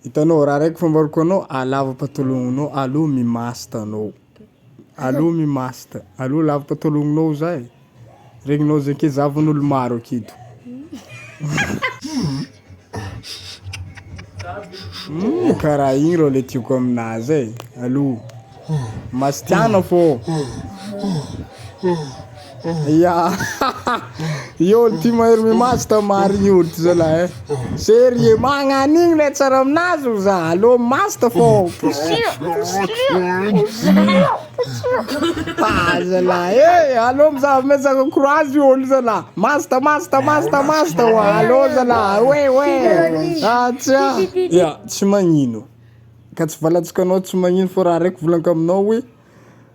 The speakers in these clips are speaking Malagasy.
Hitanao raha raiky fambarako anao alava patalognonao aloha mimasta anao. Aloha mimasta. Aloha lava patalognonao zay. Regninao zay ke zavan'olo maro aketo. Karaha igny rô le tiako aminazy e. Aloha mastiana fô. Ya. Io ty mahery mimasta mary io ty zalahy. Sérieux magnan'igny le tsara aminazy o za. Aloha masta fô. Zalahy aloha mizaha mezaka courage olo zalahy. Masta wa. Aloha zalahy. We. Tia. Ya, tsy magnino. Ka tsy valatsika anao tsy magnino fô raha raiky volaniko aminao hoe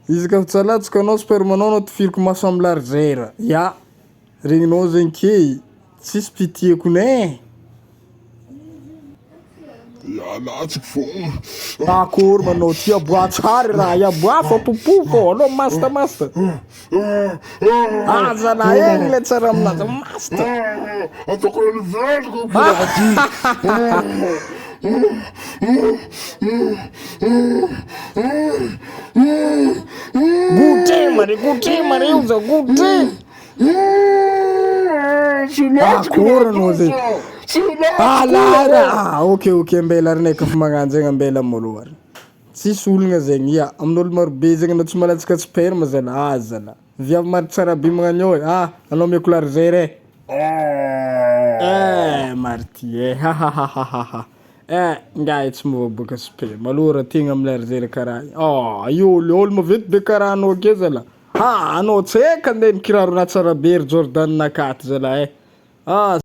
izy ka tsy alatsaka anao spermanao notifiriko maso amy larzera. Ya. Regninao zegny ke tsisy pitieko ne. Alatsako fô. Akory manao ty aboa tsara raha iaboa fa popo fô. Aloha masta. Zalahy egny le tsara aminazy. Masta. Ataoko aniversako Goûter mare io za goûter. Akory anao zegny. Lara. Okay, ambela arinay ka fa magnano zegny ambela molo ary. Tsisy olagna zegny. Ya, amin'olo maro be zegny anao tsy malatsaka sperma zala. Zala. Viavy maro tsara be magnano io. Anao me couleur zere. Marty. Ngahy tsy mavoboka sperma. Alora tegna amy larzera karaha. Io olo maventy be karaha anao ake zala. Anao tsy haika andeha kiraro na tsara be Jordan nakaty zala.